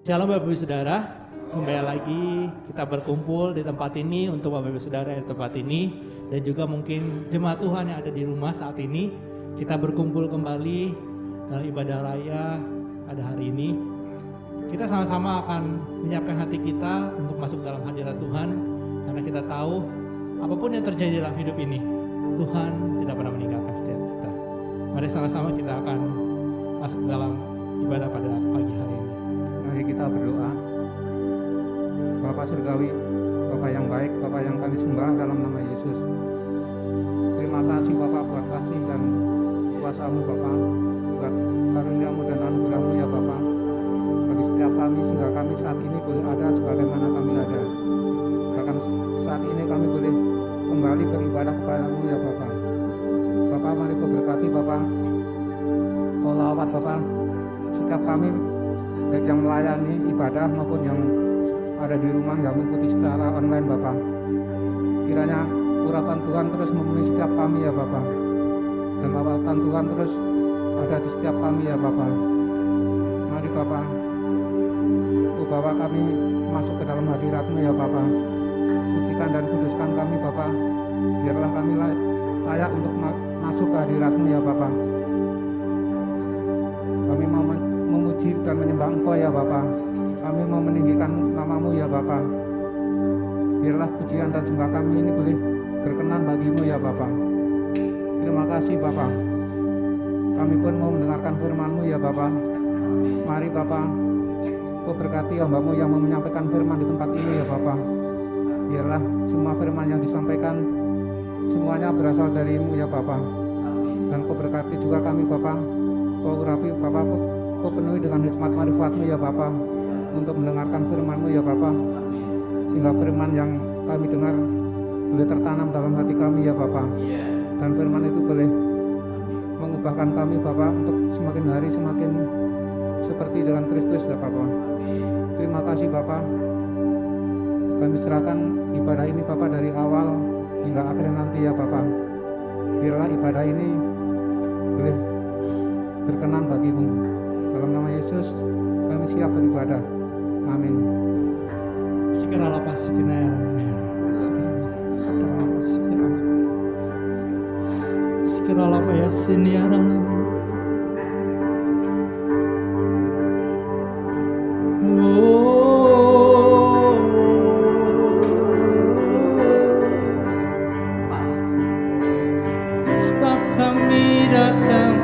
Shalom Bapak Ibu Saudara, kembali lagi kita berkumpul di tempat ini untuk Bapak Ibu Saudara di tempat ini dan juga mungkin jemaat Tuhan yang ada di rumah saat ini. Kita berkumpul kembali dalam ibadah raya pada hari ini. Kita sama-sama akan menyiapkan hati kita untuk masuk dalam hadirat Tuhan, karena kita tahu apapun yang terjadi dalam hidup ini, Tuhan tidak pernah meninggalkan setiap kita. Mari sama-sama kita akan masuk dalam ibadah pada pagi hari ini. Mari kita berdoa. Bapa Surgawi, Bapa yang baik, Bapa yang kami sembah dalam nama Yesus. Terima kasih Bapa buat kasih dan kuasa-Mu Bapa, buat karunia-Mu dan anugerah-Mu ya Bapa, bagi setiap kami sehingga kami saat ini boleh ada sebagaimana kami ada. Bahkan saat ini kami boleh kembali beribadah kepada-Mu ya Bapa. Bapa, mari Kau berkati Bapa, Kau lawat Bapa setiap kami, baik yang melayani ibadah maupun yang ada di rumah yang mengikuti secara online Bapak. Kiranya urapan Tuhan terus memenuhi setiap kami ya Bapak, dan lawatan Tuhan terus ada di setiap kami ya Bapak. Mari Bapak, Kau bawa kami masuk ke dalam hadirat-Mu ya Bapak. Sucikan dan kuduskan kami Bapak, biarlah kami layak untuk masuk ke hadirat-Mu ya Bapak. Kami mau memuji dan menyembah Engkau ya Bapa. Kami mau meninggikan nama-Mu ya Bapa. Biarlah pujian dan sembah kami ini boleh berkenan bagi-Mu ya Bapa. Terima kasih Bapa. Kami pun mau mendengarkan firman-Mu ya Bapa. Mari Bapa, Kau berkati hamba-Mu yang mau menyampaikan firman di tempat ini ya Bapa. Biarlah semua firman yang disampaikan semuanya berasal dari-Mu ya Bapa. Dan Kau berkati juga kami Bapa. Kau urapi Bapa, Kau penuhi dengan hikmat marifat-Mu ya Bapa, untuk mendengarkan firman-Mu ya Bapa, sehingga firman yang kami dengar boleh tertanam dalam hati kami ya Bapa, dan firman itu boleh mengubahkan kami Bapa untuk semakin hari semakin seperti dengan Kristus ya Bapa. Terima kasih Bapa. Kami serahkan ibadah ini Bapa dari awal hingga akhir nanti ya Bapa. Biarlah ibadah ini boleh berkenan bagi-Mu. Dalam nama Yesus kami siap beribadah. Amin. Segera lepas segera lepas ya siniaran. Sebab kami datang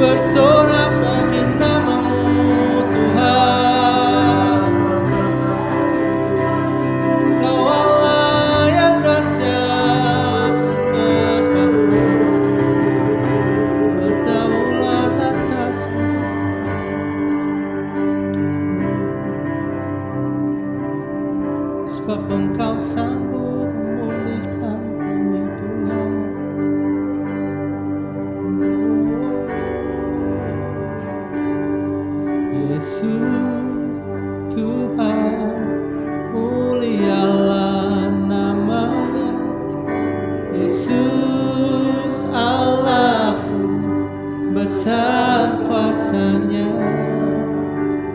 bersorak bagi nama-Mu Tuhan. Kau Allah yang dahsyat dan berkuasa, berdaulat atas sebab Engkau sanggup memulihkan kami Tuhan. Yesus Tuhan, mulialah nama-Nya. Yesus Allahku, besar kuasa-Nya.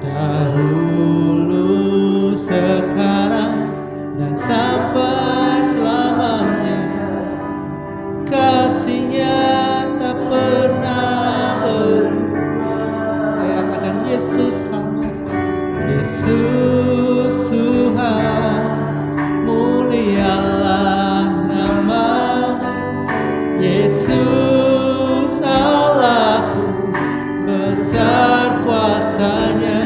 Dahulu, sekarang, dan sampai selamanya, kasih-Nya tak pernah berubah. Saya katakan Yesus Allah, Yesus Tuhan, mulialah nama-Mu. Yesus Allahku, besar kuasa-Nya.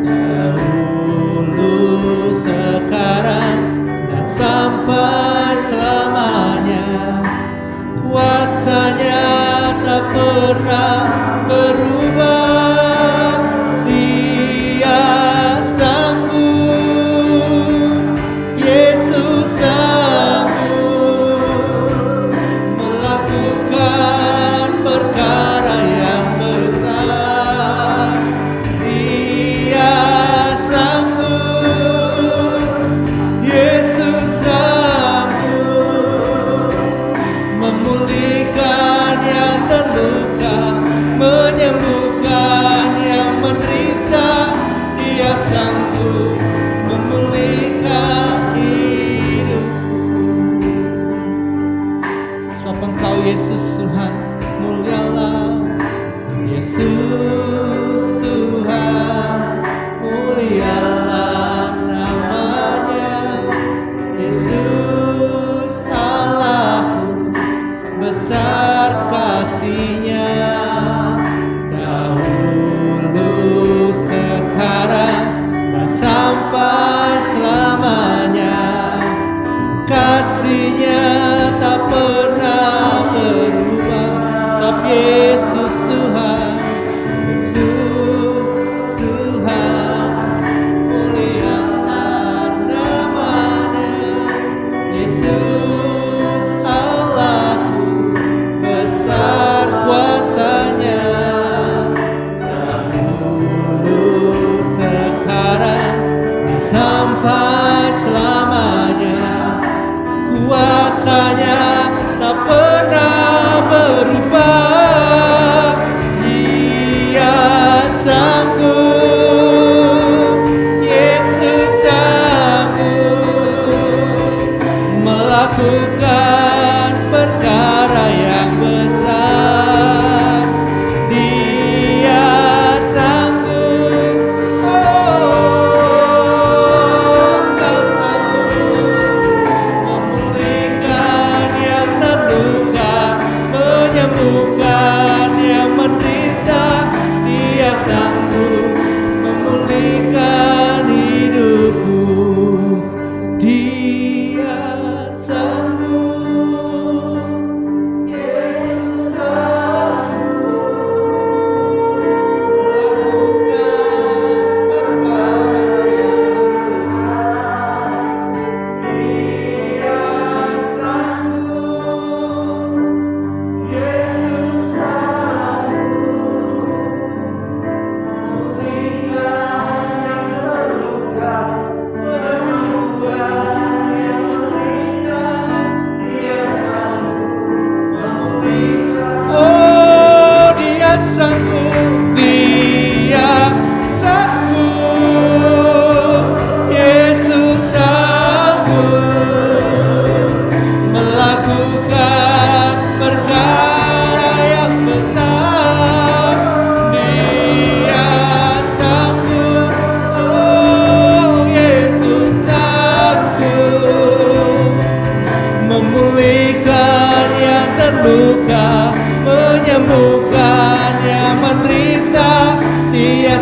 Dahulu, sekarang, dan sampai selamanya, kuasa-Nya tak pernah berubah. Dia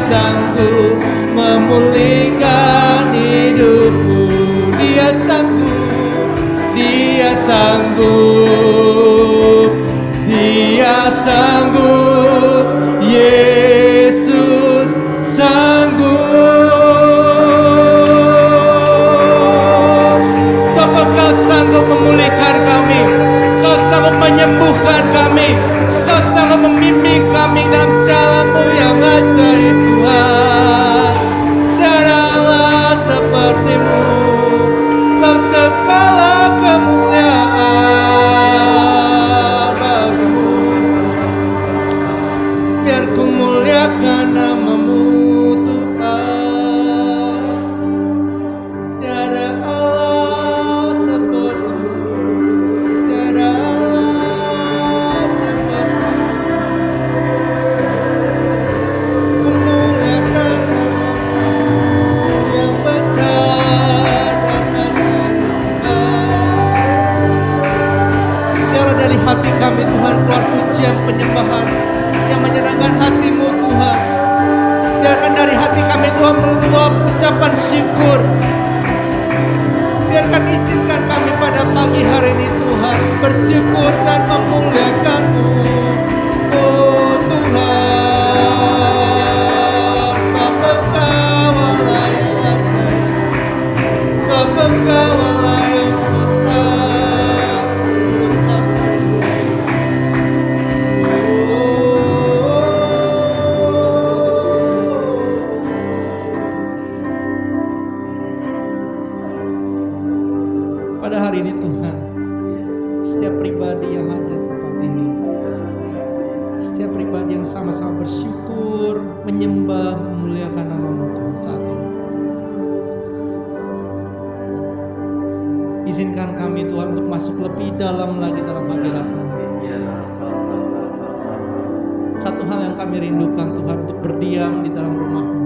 sanggup memulihkan hidupku. Dia sanggup, Dia sanggup, Dia sanggup, Yesus sanggup. Bapa, Kau sanggup memulihkan kami, Kau sanggup menyembuhkan kami, Kau sanggup membimbing kami dalam jalan-Mu yang ajaib, Tuhan. Tiada Allah seperti-Mu, dalam segala kemuliaan bagimu. Biar ku muliakan nama-Mu, Tuhan. Tiada Allah seperti-Mu, tiada Allah seperti-Mu. Ku muliakan nama-Mu yang besar dan ajaib. Biar dari hati kami, Tuhan, keluar pujian penyembahan yang menyenangkan hati-Mu, Tuhan. Biarkan dari hati kami, Tuhan, meluap ucapan syukur. Biarkan izinkan kami pada pagi hari ini, Tuhan, bersyukur dan memuliakan-Mu, oh Tuhan. Sebab Engkau Allah yang ajaib, sebab Engkau Allah yang besar. Pada hari ini, Tuhan, setiap pribadi yang hadir di tempat ini, setiap pribadi yang sama-sama bersyukur, menyembah, memuliakan nama-Mu, Tuhan, saat ini. Izinkan kami, Tuhan, untuk masuk lebih dalam lagi dalam hadirat-Mu. Satu hal yang kami rindukan, Tuhan, untuk berdiam di dalam rumah-Mu,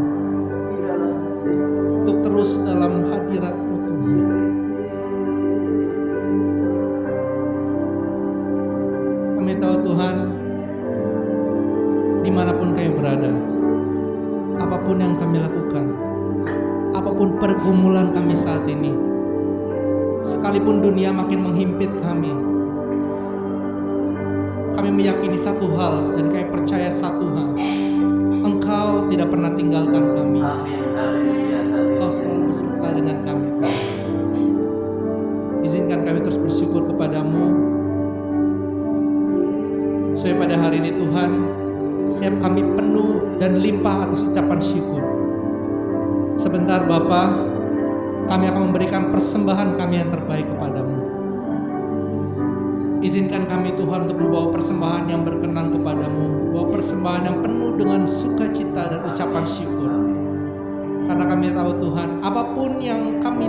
untuk terus dalam hadirat-Mu, Tuhan. Kami tahu, Tuhan, dimanapun kami berada, apapun yang kami lakukan, apapun pergumulan kami saat ini, sekalipun dunia makin menghimpit kami meyakini satu hal dan kami percaya satu hal: Engkau tidak pernah tinggalkan kami. Engkau selalu beserta dengan kami. Izinkan kami terus bersyukur kepadamu. Supaya pada hari ini, Tuhan, setiap kami penuh dan limpah atas ucapan syukur. Sebentar, Bapa, kami akan memberikan persembahan kami yang terbaik kepadamu. Izinkan kami, Tuhan, untuk membawa persembahan yang berkenan kepadamu, membawa persembahan yang penuh dengan sukacita dan ucapan syukur. Karena kami tahu, Tuhan, apapun yang kami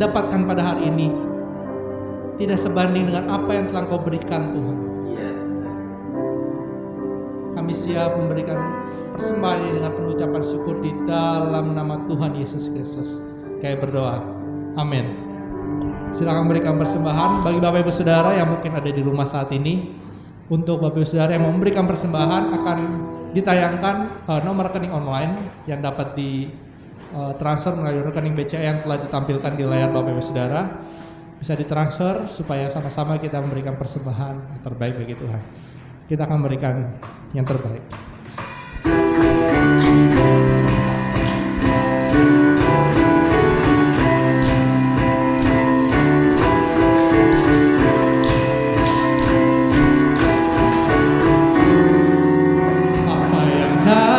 dapatkan pada hari ini tidak sebanding dengan apa yang telah Kau berikan, Tuhan. Kami siap memberikan persembahan ini dengan penuh ucapan syukur di dalam nama Tuhan Yesus Kristus. Kami berdoa, amin. Silakan memberikan persembahan bagi Bapak Ibu Saudara yang mungkin ada di rumah saat ini. Untuk Bapak Ibu Saudara yang mau memberikan persembahan, akan ditayangkan nomor rekening online yang dapat di transfer melalui rekening BCA yang telah ditampilkan di layar Bapak Ibu Saudara. Bisa ditransfer supaya sama-sama kita memberikan persembahan yang terbaik bagi Tuhan. Kita akan memberikan yang terbaik. Apa yang tak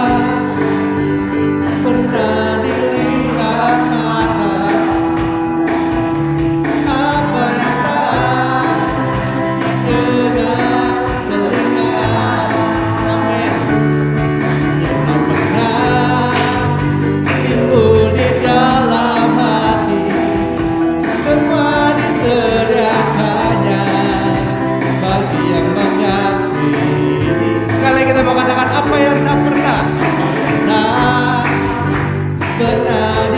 pernah dilihat mata, apa yang tak dengar telinga, amin, yang tak pernah timbul di dalam hati, semua disediakannya bagi yang mengasihi. Sekali lagi kita mau katakan, apa yang tak pernah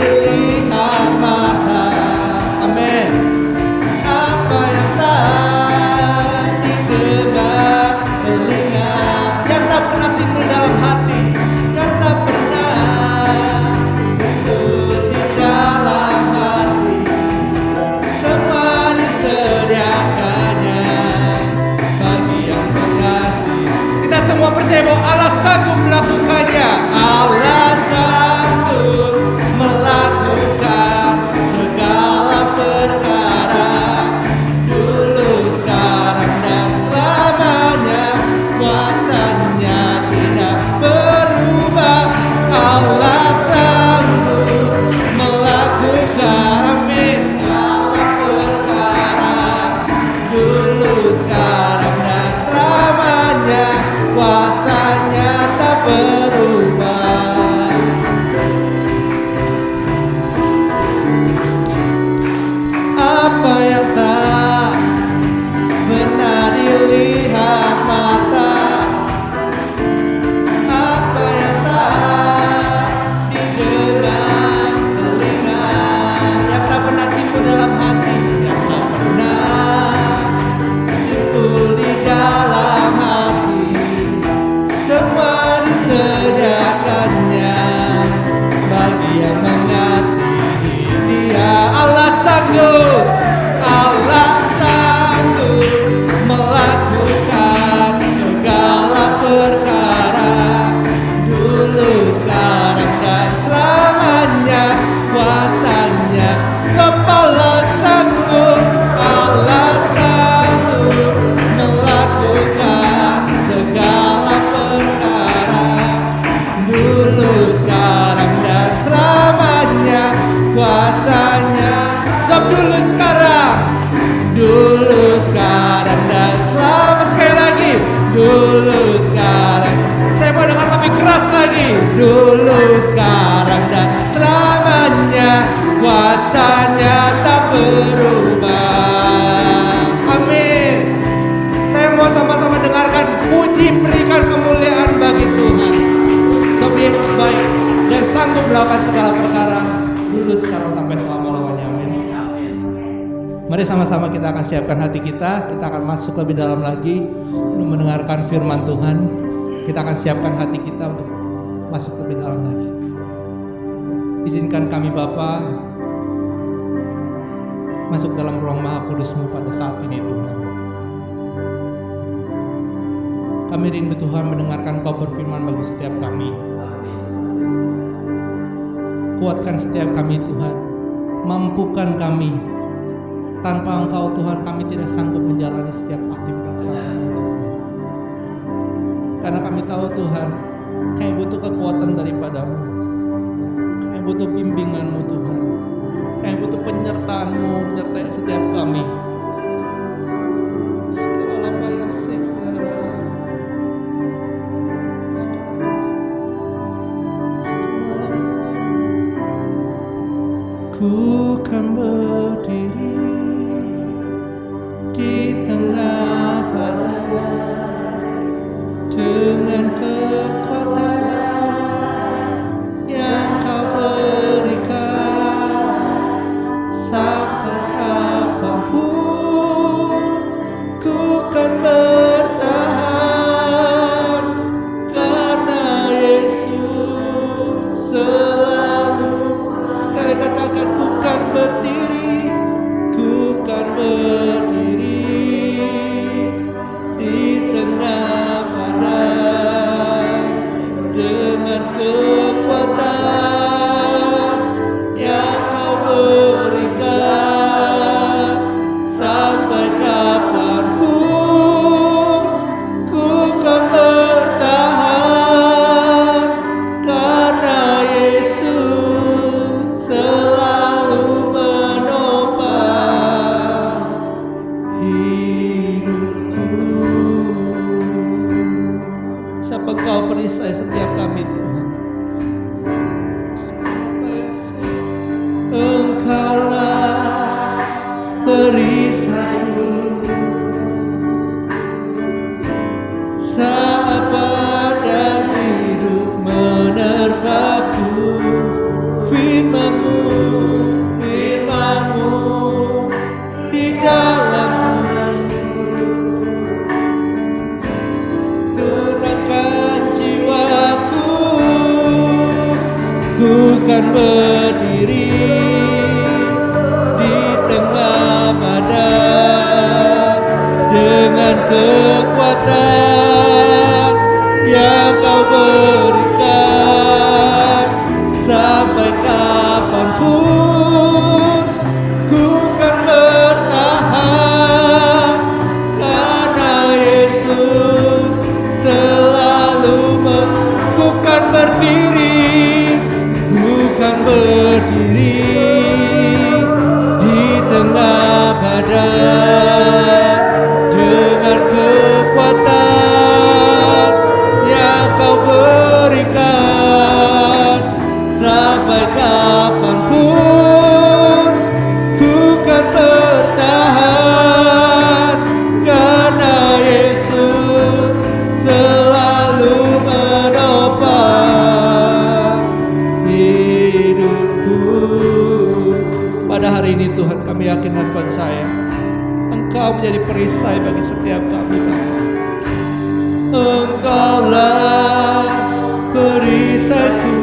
dilihat mata, amin, apa yang tak didengar telinga, yang tak pernah timbul dalam hati, yang tak pernah sanggup, Allah sanggup melakukan segala perkara. Dulu, sekarang, dan selamanya kuasanya. Kepala sanggup, Allah sanggup melakukan segala perkara. Dulu, sekarang, dan selamanya kuasanya. Stop dulu sekarang. Dulu, sekarang, dan selama. Sekali lagi. Dulu, sekarang. Saya mau dengar lebih keras lagi. Dulu, sekarang, dan selamanya kuasanya tak berubah. Amin. Saya mau sama-sama dengarkan puji, berikan kemuliaan bagi Tuhan. Sebab Yesus baik dan sanggup melakukan segala perkara. Dulu, sekarang, sampai selama-lamanya. Amin. Mari sama-sama kita akan siapkan hati kita. Kita akan masuk lebih dalam lagi untuk mendengarkan firman Tuhan. Kita akan siapkan hati kita untuk masuk lebih dalam lagi. Izinkan kami Bapa masuk dalam ruang Maha Kudus-Mu pada saat ini Tuhan. Kami rindu Tuhan mendengarkan Kau berfirman bagi setiap kami. Kuatkan setiap kami Tuhan. Mampukan kami. Tanpa Engkau Tuhan kami tidak sanggup menjalani setiap aktivitas kami selanjutnya. Karena kami tahu Tuhan, kami butuh kekuatan daripada-Mu. Kami butuh bimbingan-Mu Tuhan. Kami butuh penyertaan-Mu menyertai setiap kami. Segala apa yang ku kan berdiri di tengah badai dengan kekuatan yang Kau berikan. Sampai kapanpun ku kan bertahan, karena Yesus selalu. Sekali katakan, ku kan berdiri, ku kan berdiri di tengah dengan kekuatan yang Kau berikan. Sampai kapanpun ku kan bertahan, karena Yesus selalu menopang hidupku. Siapa Kau perisai setiap kami Tuhan. Engkaulah perisaiku saat badai hidup menerpaku. Firman-Mu, firman-Mu di dalamku tenangkan jiwaku. Ku kan berdiri di tengah badai dengan kekuatan yang Kau berikan. Sampai kapanpun ku kan bertahan, karena Yesus selalu ku kan berdiri, bukan berdiri di tengah badai dengan kekuatan yang Kau berikan. Sampai kapanpun ku kan bertahan, karena Yesus selalu menopang hidupku. Pada hari ini Tuhan, kami yakin dan percaya Engkau menjadi perisai bagi setiap kami. Engkaulah perisaiku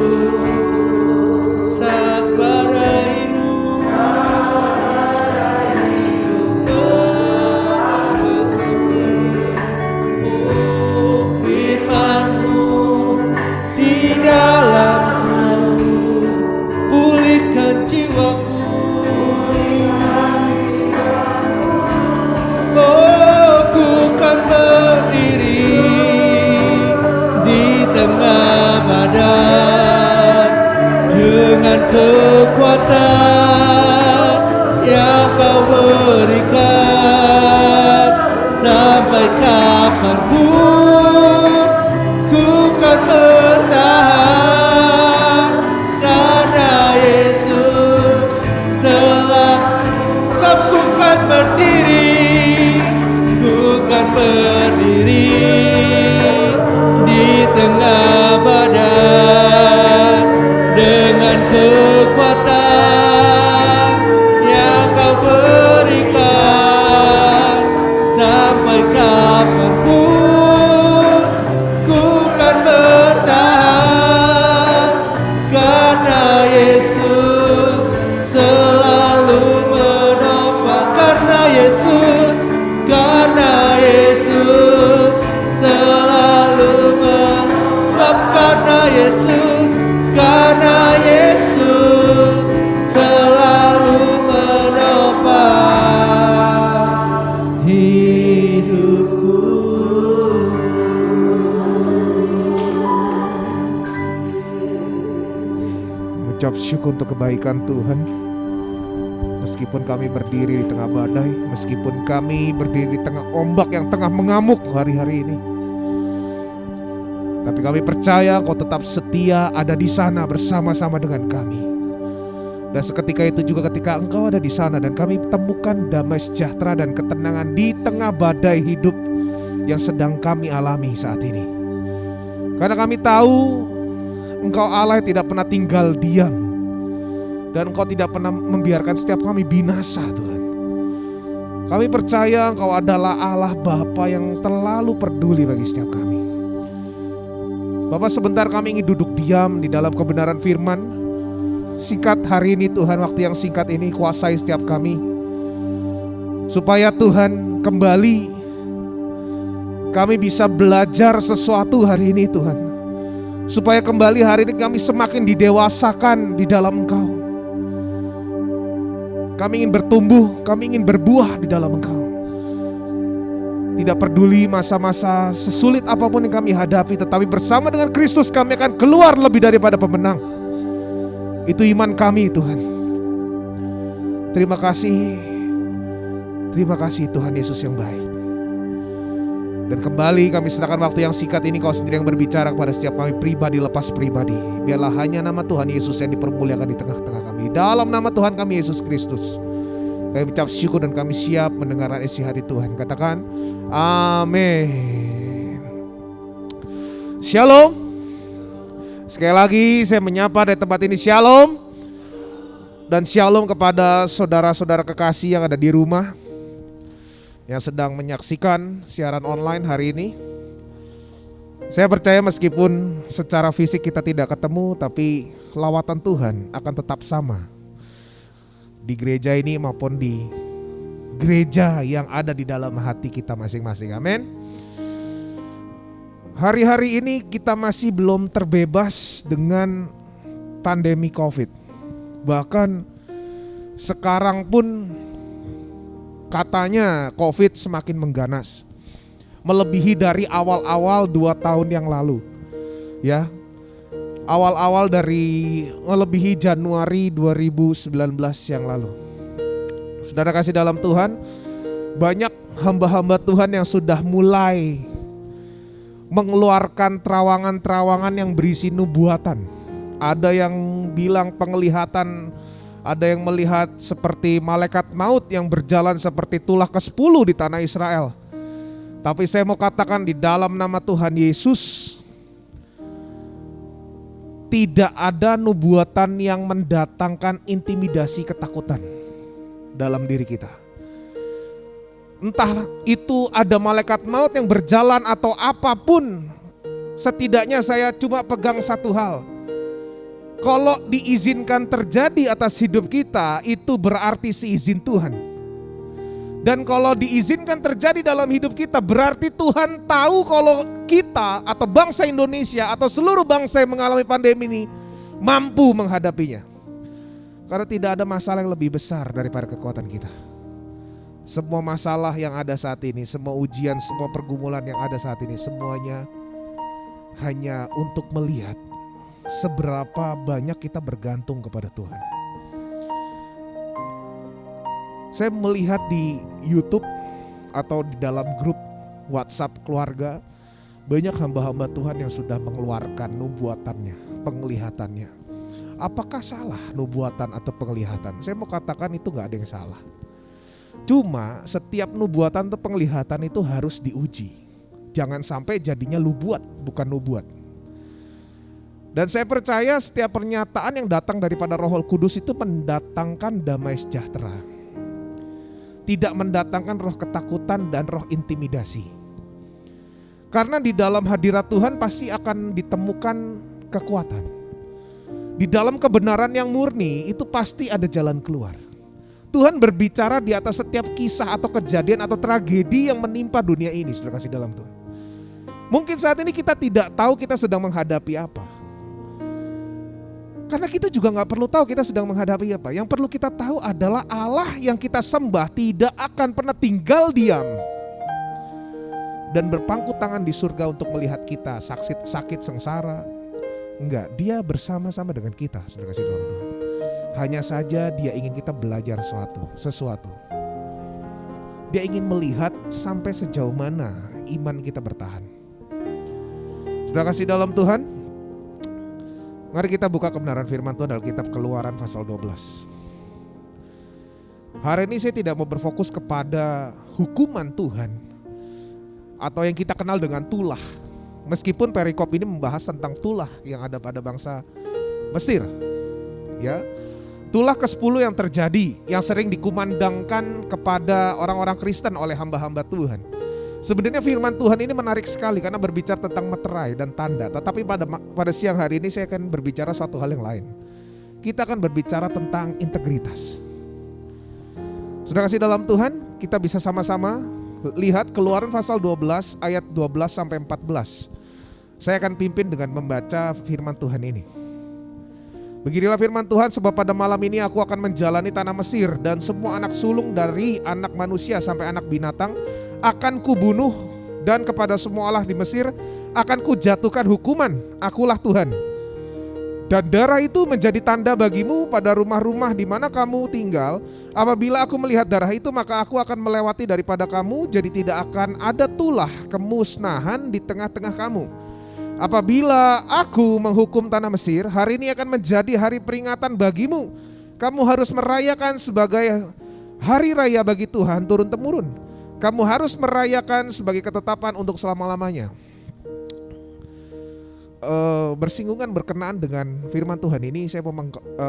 saat badai hidup jiwaku. Oh, ku kan berdiri di tengah badan dengan kekuatan yang Kau berikan. Sampai kapanpun ku kan bertahan, karena Yesus selalu. Ku kan berdiri, ku kan berdiri di tengah badan dengan kekuatan yang Kau berikan. Sampai kapanpun ku kan bertahan, karena Yesus selalu menopang. Karena Yesus selalu sebab karena Yesus selalu menopang hidupku. Ucap syukur untuk kebaikan Tuhan. Meskipun kami berdiri di tengah badai, meskipun kami berdiri di tengah ombak yang tengah mengamuk hari-hari ini, tapi kami percaya Kau tetap setia ada di sana bersama-sama dengan kami. Dan seketika itu juga ketika Engkau ada di sana dan kami temukan damai sejahtera dan ketenangan di tengah badai hidup yang sedang kami alami saat ini. Karena kami tahu Engkau Allah yang tidak pernah tinggal diam, dan Engkau tidak pernah membiarkan setiap kami binasa, Tuhan. Kami percaya Engkau adalah Allah Bapa yang terlalu peduli bagi setiap kami. Bapa, sebentar kami ingin duduk diam di dalam kebenaran firman. Singkat hari ini Tuhan, waktu yang singkat ini kuasai setiap kami, supaya Tuhan kembali kami bisa belajar sesuatu hari ini Tuhan. Supaya kembali hari ini kami semakin didewasakan di dalam Engkau. Kami ingin bertumbuh, kami ingin berbuah di dalam Engkau. Tidak peduli masa-masa sesulit apapun yang kami hadapi, tetapi bersama dengan Kristus kami akan keluar lebih daripada pemenang. Itu iman kami Tuhan. Terima kasih Tuhan Yesus yang baik. Dan kembali kami serahkan waktu yang singkat ini, Kau sendiri yang berbicara kepada setiap kami pribadi lepas pribadi. Biarlah hanya nama Tuhan Yesus yang dipermuliakan di tengah-tengah kami. Dalam nama Tuhan kami Yesus Kristus, kami ucap syukur dan kami siap mendengar isi hati Tuhan. Katakan amin. Shalom. Sekali lagi saya menyapa dari tempat ini, shalom. Dan shalom kepada saudara-saudara kekasih yang ada di rumah, yang sedang menyaksikan siaran online hari ini. Saya percaya meskipun secara fisik kita tidak ketemu, tapi lawatan Tuhan akan tetap sama di gereja ini maupun di gereja yang ada di dalam hati kita masing-masing. Amin. Hari-hari ini kita masih belum terbebas dengan pandemi COVID. Bahkan sekarang pun katanya COVID semakin mengganas, melebihi dari awal-awal 2 tahun yang lalu. Ya, awal-awal dari melebihi Januari 2019 yang lalu. Saudara kasih dalam Tuhan, banyak hamba-hamba Tuhan yang sudah mulai mengeluarkan terawangan-terawangan yang berisi nubuatan. Ada yang bilang penglihatan, ada yang melihat seperti malaikat maut yang berjalan seperti tulah ke-10 di tanah Israel. Tapi saya mau katakan di dalam nama Tuhan Yesus, tidak ada nubuatan yang mendatangkan intimidasi ketakutan dalam diri kita. Entah itu ada malaikat maut yang berjalan atau apapun, setidaknya saya cuma pegang satu hal. Kalau diizinkan terjadi atas hidup kita, itu berarti seizin Tuhan. Dan kalau diizinkan terjadi dalam hidup kita, berarti Tuhan tahu kalau kita atau bangsa Indonesia atau seluruh bangsa yang mengalami pandemi ini mampu menghadapinya. Karena tidak ada masalah yang lebih besar daripada kekuatan kita. Semua masalah yang ada saat ini, semua ujian, semua pergumulan yang ada saat ini, semuanya hanya untuk melihat seberapa banyak kita bergantung kepada Tuhan. Saya melihat di YouTube atau di dalam grup WhatsApp keluarga, banyak hamba-hamba Tuhan yang sudah mengeluarkan nubuatannya, penglihatannya. Apakah salah nubuatan atau penglihatan? Saya mau katakan itu gak ada yang salah. Cuma setiap nubuatan atau penglihatan itu harus diuji. Jangan sampai jadinya nubuat, bukan nubuat. Dan saya percaya setiap pernyataan yang datang daripada Roh Kudus itu mendatangkan damai sejahtera. Tidak mendatangkan roh ketakutan dan roh intimidasi. Karena di dalam hadirat Tuhan pasti akan ditemukan kekuatan. Di dalam kebenaran yang murni itu pasti ada jalan keluar. Tuhan berbicara di atas setiap kisah atau kejadian atau tragedi yang menimpa dunia ini, saudara kasih dalam Tuhan. Mungkin saat ini kita tidak tahu kita sedang menghadapi apa. Karena kita juga gak perlu tahu kita sedang menghadapi apa. Yang perlu kita tahu adalah Allah yang kita sembah tidak akan pernah tinggal diam dan berpangku tangan di surga untuk melihat kita sakit sengsara. Enggak, dia bersama-sama dengan kita, saudara kasih dalam Tuhan. Hanya saja dia ingin kita belajar sesuatu. Dia ingin melihat sampai sejauh mana iman kita bertahan. Saudara kasih dalam Tuhan, mari kita buka kebenaran firman Tuhan dalam kitab Keluaran pasal 12. Hari ini saya tidak mau berfokus kepada hukuman Tuhan atau yang kita kenal dengan tulah. Meskipun perikop ini membahas tentang tulah yang ada pada bangsa Mesir. Ya. Tulah ke-10 yang terjadi, yang sering dikumandangkan kepada orang-orang Kristen oleh hamba-hamba Tuhan. Sebenarnya firman Tuhan ini menarik sekali karena berbicara tentang meterai dan tanda. Tetapi pada siang hari ini saya akan berbicara suatu hal yang lain. Kita akan berbicara tentang integritas. Sudah kasih dalam Tuhan, kita bisa sama-sama lihat Keluaran pasal 12 ayat 12 sampai 14. Saya akan pimpin dengan membaca firman Tuhan ini. Beginilah firman Tuhan, sebab pada malam ini aku akan menjalani tanah Mesir dan semua anak sulung dari anak manusia sampai anak binatang akan kubunuh, dan kepada semua Allah di Mesir akan kujatuhkan hukuman. Akulah Tuhan. Dan darah itu menjadi tanda bagimu pada rumah-rumah di mana kamu tinggal. Apabila aku melihat darah itu, maka aku akan melewati daripada kamu, jadi tidak akan ada tulah kemusnahan di tengah-tengah kamu. Apabila aku menghukum tanah Mesir, hari ini akan menjadi hari peringatan bagimu. Kamu harus merayakan sebagai hari raya bagi Tuhan turun-temurun. Kamu harus merayakan sebagai ketetapan untuk selama-lamanya. Bersinggungan berkenaan dengan firman Tuhan ini, saya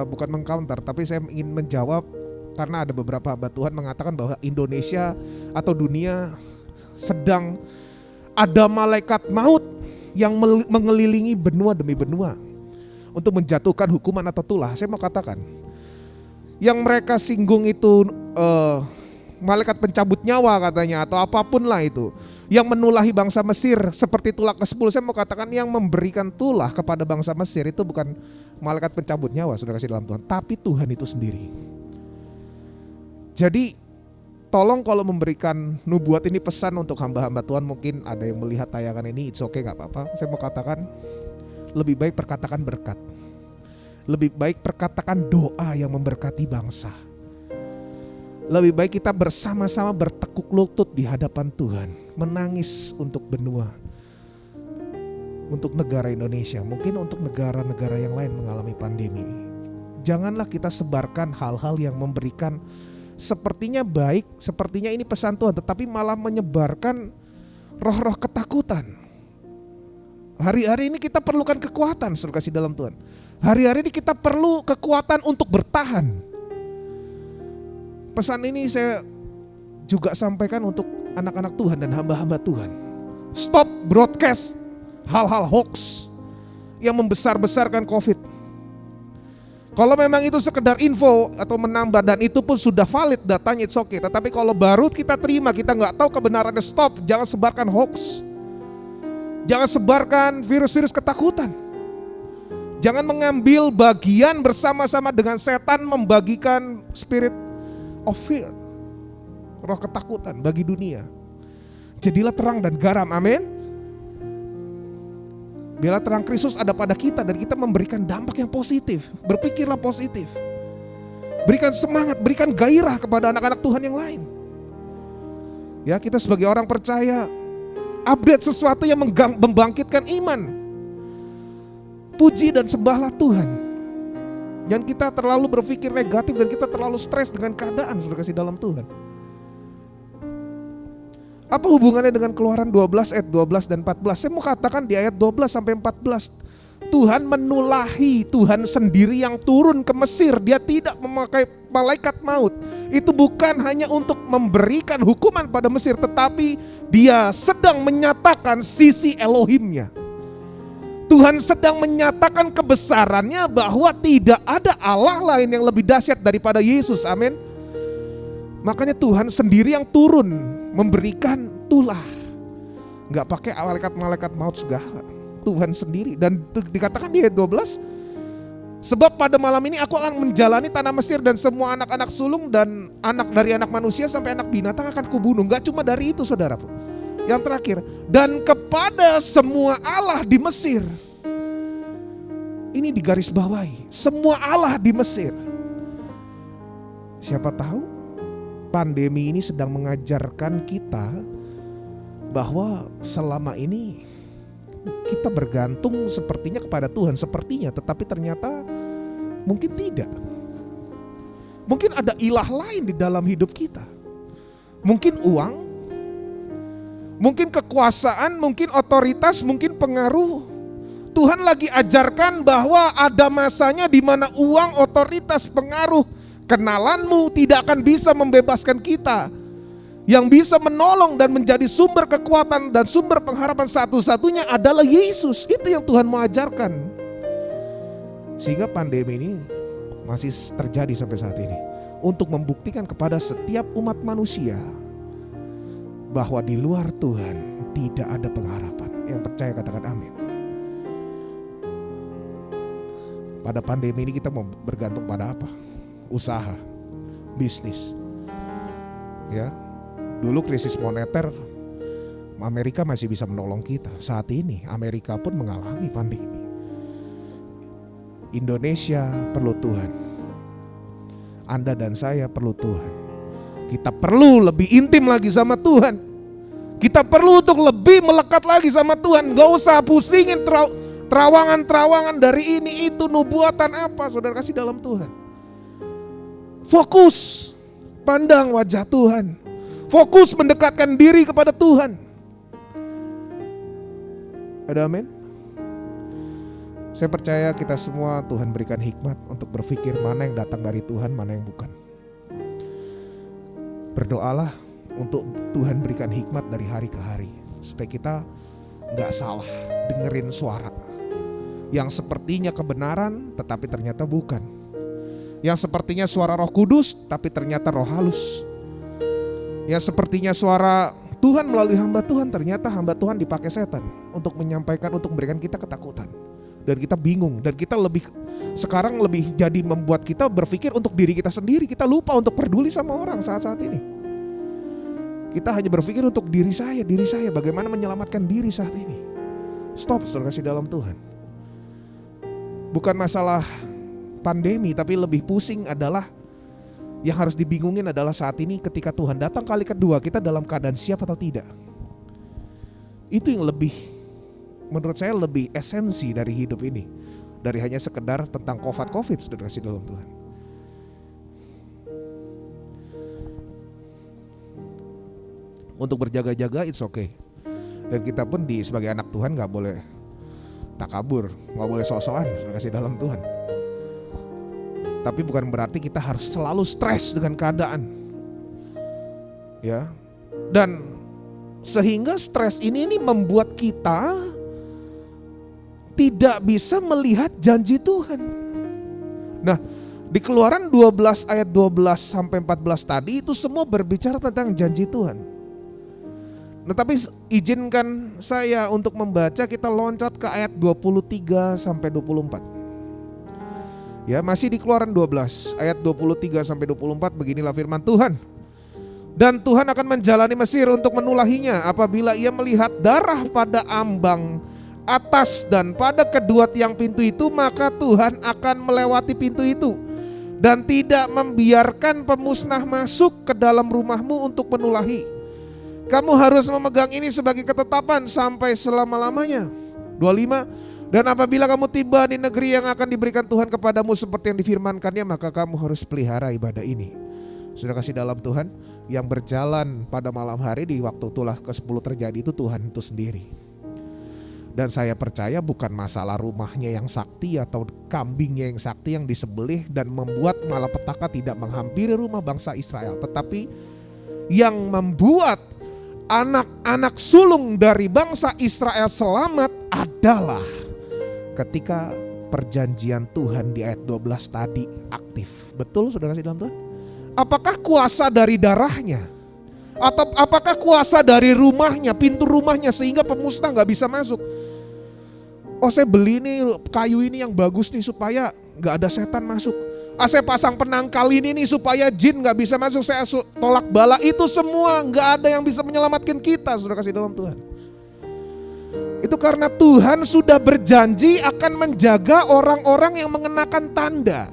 bukan mengcounter, tapi saya ingin menjawab karena ada beberapa hamba Tuhan mengatakan bahwa Indonesia atau dunia sedang ada malaikat maut yang mengelilingi benua demi benua untuk menjatuhkan hukuman atau tulah. Saya mau katakan, yang mereka singgung itu malaikat pencabut nyawa katanya, atau apapun lah itu, yang menulahi bangsa Mesir seperti tulah ke-10. Saya mau katakan yang memberikan tulah kepada bangsa Mesir itu bukan malaikat pencabut nyawa, saudara kasih dalam Tuhan, tapi Tuhan itu sendiri. Jadi tolong kalau memberikan nubuat ini pesan untuk hamba-hamba Tuhan, mungkin ada yang melihat tayangan ini, it's okay, gak apa-apa. Saya mau katakan, lebih baik perkatakan berkat. Lebih baik perkatakan doa yang memberkati bangsa. Lebih baik kita bersama-sama bertekuk lutut di hadapan Tuhan, menangis untuk benua, untuk negara Indonesia, mungkin untuk negara-negara yang lain mengalami pandemi. Janganlah kita sebarkan hal-hal yang memberikan sepertinya baik, sepertinya ini pesan Tuhan, tetapi malah menyebarkan roh-roh ketakutan. Hari-hari ini kita perlukan kekuatan, saudara kasih dalam Tuhan. Hari-hari ini kita perlu kekuatan untuk bertahan. Pesan ini saya juga sampaikan untuk anak-anak Tuhan dan hamba-hamba Tuhan. Stop broadcast hal-hal hoax yang membesar-besarkan COVID. Kalau memang itu sekedar info atau menambah dan itu pun sudah valid datanya, it's okay. Tetapi kalau baru kita terima, kita nggak tahu kebenarannya, stop. Jangan sebarkan hoax. Jangan sebarkan virus-virus ketakutan. Jangan mengambil bagian bersama-sama dengan setan membagikan spirit of fear, roh ketakutan bagi dunia. Jadilah terang dan garam, amin. Biarlah terang Kristus ada pada kita dan kita memberikan dampak yang positif. Berpikirlah positif. Berikan semangat, berikan gairah kepada anak-anak Tuhan yang lain. Ya, kita sebagai orang percaya update sesuatu yang membangkitkan iman. Puji dan sembahlah Tuhan. Jangan kita terlalu berpikir negatif dan kita terlalu stres dengan keadaan, saudara kasih dalam Tuhan. Apa hubungannya dengan Keluaran 12 ayat 12 dan 14? Saya mau katakan di ayat 12 sampai 14. Tuhan menulahi, Tuhan sendiri yang turun ke Mesir. Dia tidak memakai malaikat maut. Itu bukan hanya untuk memberikan hukuman pada Mesir, tetapi dia sedang menyatakan sisi Elohimnya. Tuhan sedang menyatakan kebesarannya bahwa tidak ada Allah lain yang lebih dahsyat daripada Yesus, amin. Makanya Tuhan sendiri yang turun memberikan tulah. Gak pakai malaikat-malaikat maut segala, Tuhan sendiri. Dan dikatakan di ayat 12, sebab pada malam ini aku akan menjalani tanah Mesir dan semua anak-anak sulung dan anak dari anak manusia sampai anak binatang akan kubunuh. Gak cuma dari itu, saudara. Yang terakhir, dan kepada semua Allah di Mesir. Ini digarisbawahi, semua Allah di Mesir. Siapa tahu pandemi ini sedang mengajarkan kita bahwa selama ini kita bergantung sepertinya kepada Tuhan, sepertinya, tetapi ternyata mungkin tidak. Mungkin ada ilah lain di dalam hidup kita. Mungkin uang, mungkin kekuasaan, mungkin otoritas, mungkin pengaruh. Tuhan lagi ajarkan bahwa ada masanya di mana uang, otoritas, pengaruh, kenalanmu tidak akan bisa membebaskan kita. Yang bisa menolong dan menjadi sumber kekuatan dan sumber pengharapan satu-satunya adalah Yesus. Itu yang Tuhan mau ajarkan. Sehingga pandemi ini masih terjadi sampai saat ini. Untuk membuktikan kepada setiap umat manusia bahwa di luar Tuhan tidak ada pengharapan. Yang percaya katakan amin. Pada pandemi ini kita mau bergantung pada apa? Usaha, bisnis. Ya, dulu krisis moneter Amerika masih bisa menolong kita. Saat ini Amerika pun mengalami pandemi. Indonesia perlu Tuhan. Anda dan saya perlu Tuhan. Kita perlu lebih intim lagi sama Tuhan. Kita perlu untuk lebih melekat lagi sama Tuhan. Gak usah pusingin terawangan-terawangan dari ini itu, nubuatan apa, saudara kasih dalam Tuhan. Fokus, pandang wajah Tuhan. Fokus mendekatkan diri kepada Tuhan. Ada amin? Saya percaya kita semua Tuhan berikan hikmat untuk berpikir mana yang datang dari Tuhan, mana yang bukan. Berdoalah untuk Tuhan berikan hikmat dari hari ke hari, supaya kita gak salah dengerin suara yang sepertinya kebenaran tetapi ternyata bukan. Yang sepertinya suara Roh Kudus tapi ternyata roh halus. Yang sepertinya suara Tuhan melalui hamba Tuhan, ternyata hamba Tuhan dipakai setan untuk menyampaikan, untuk memberikan kita ketakutan. Dan kita bingung, dan kita sekarang lebih jadi membuat kita berpikir untuk diri kita sendiri. Kita lupa untuk peduli sama orang saat-saat ini. Kita hanya berpikir untuk diri saya, bagaimana menyelamatkan diri saat ini. Stop, saudara kasih dalam Tuhan. Bukan masalah pandemi, tapi lebih pusing adalah yang harus dibingungin adalah saat ini ketika Tuhan datang kali kedua, kita dalam keadaan siap atau tidak. Itu yang lebih, menurut saya lebih esensi dari hidup ini, dari hanya sekedar tentang COVID, saudara kasih dalam Tuhan. Untuk berjaga-jaga it's okay. Dan kita pun sebagai anak Tuhan gak boleh takabur, gak boleh sok-sokan, saudara kasih dalam Tuhan. Tapi bukan berarti kita harus selalu stres dengan keadaan. Ya. Dan sehingga stres ini membuat kita tidak bisa melihat janji Tuhan. Nah, di Keluaran 12 ayat 12 sampai 14 tadi itu semua berbicara tentang janji Tuhan. Nah, tapi izinkan saya untuk membaca, kita loncat ke ayat 23 sampai 24. Ya, masih di Keluaran 12 ayat 23 sampai 24, beginilah firman Tuhan. Dan Tuhan akan menjalani Mesir untuk menulahinya apabila ia melihat darah pada ambang atas dan pada kedua tiang pintu itu, maka Tuhan akan melewati pintu itu dan tidak membiarkan pemusnah masuk ke dalam rumahmu untuk menulahi. Kamu harus memegang ini sebagai ketetapan sampai selama-lamanya. 25. Dan apabila kamu tiba di negeri yang akan diberikan Tuhan kepadamu seperti yang difirmankannya, maka kamu harus pelihara ibadah ini. Sudah kasih dalam Tuhan, yang berjalan pada malam hari di waktu tulah ke-10 terjadi itu Tuhan itu sendiri. Dan saya percaya bukan masalah rumahnya yang sakti atau kambingnya yang sakti yang disembelih dan membuat malapetaka tidak menghampiri rumah bangsa Israel, tetapi yang membuat anak-anak sulung dari bangsa Israel selamat adalah ketika perjanjian Tuhan di ayat 12 tadi aktif. Betul saudara kasih dalam Tuhan? Apakah kuasa dari darahnya? Atau apakah kuasa dari rumahnya, pintu rumahnya sehingga pemusnah gak bisa masuk? Oh, saya beli nih kayu ini yang bagus nih supaya gak ada setan masuk. Saya pasang penangkal ini nih supaya jin gak bisa masuk. Saya tolak bala. Itu semua gak ada yang bisa menyelamatkan kita, saudara kasih dalam Tuhan. Itu karena Tuhan sudah berjanji akan menjaga orang-orang yang mengenakan tanda.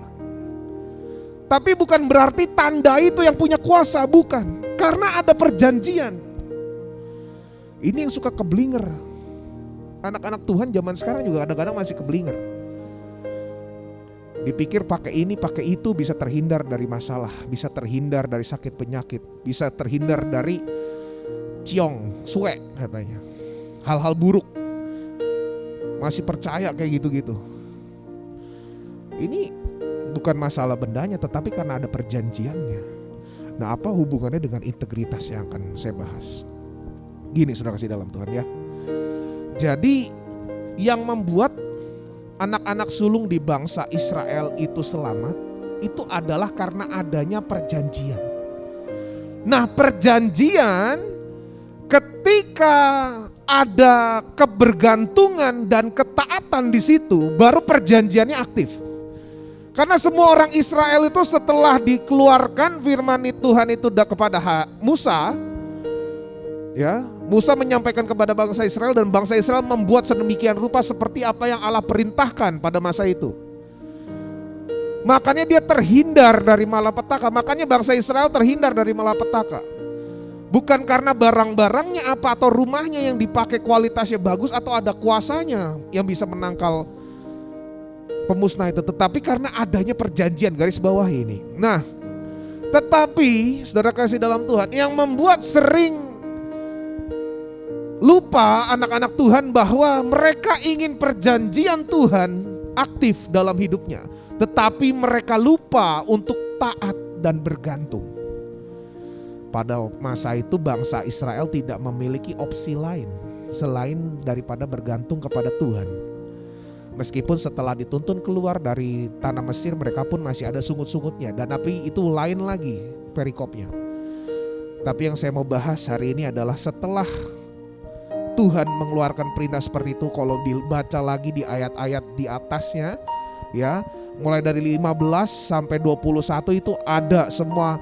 Tapi bukan berarti tanda itu yang punya kuasa, bukan. Karena ada perjanjian. Ini yang suka keblinger. Anak-anak Tuhan zaman sekarang juga kadang-kadang masih keblinger. Dipikir pakai ini, pakai itu bisa terhindar dari masalah, bisa terhindar dari sakit penyakit, bisa terhindar dari ciong, suek katanya. Hal-hal buruk. Masih percaya kayak gitu-gitu. Ini bukan masalah bendanya, tetapi karena ada perjanjiannya. Nah, apa hubungannya dengan integritas yang akan saya bahas? Gini saudara kasih dalam Tuhan ya. Jadi yang membuat anak-anak sulung di bangsa Israel itu selamat, itu adalah karena adanya perjanjian. Nah, perjanjian ketika ada kebergantungan dan ketaatan di situ, baru perjanjiannya aktif. Karena semua orang Israel itu setelah dikeluarkan firman Tuhan itu kepada Musa, ya, Musa menyampaikan kepada bangsa Israel dan bangsa Israel membuat sedemikian rupa seperti apa yang Allah perintahkan pada masa itu. Makanya dia terhindar dari malapetaka, makanya bangsa Israel terhindar dari malapetaka. Bukan karena barang-barangnya apa atau rumahnya yang dipakai kualitasnya bagus atau ada kuasanya yang bisa menangkal pemusnah itu, tetapi karena adanya perjanjian, garis bawah ini. Nah, tetapi saudara kasih dalam Tuhan, yang membuat sering lupa anak-anak Tuhan bahwa mereka ingin perjanjian Tuhan aktif dalam hidupnya, tetapi mereka lupa untuk taat dan bergantung. Pada masa itu bangsa Israel tidak memiliki opsi lain selain daripada bergantung kepada Tuhan. Meskipun setelah dituntun keluar dari tanah Mesir, mereka pun masih ada sungut-sungutnya. Dan tapi itu lain lagi perikopnya. Tapi yang saya mau bahas hari ini adalah setelah Tuhan mengeluarkan perintah seperti itu, kalau dibaca lagi di ayat-ayat di atasnya, ya, mulai dari 15 sampai 21 itu ada semua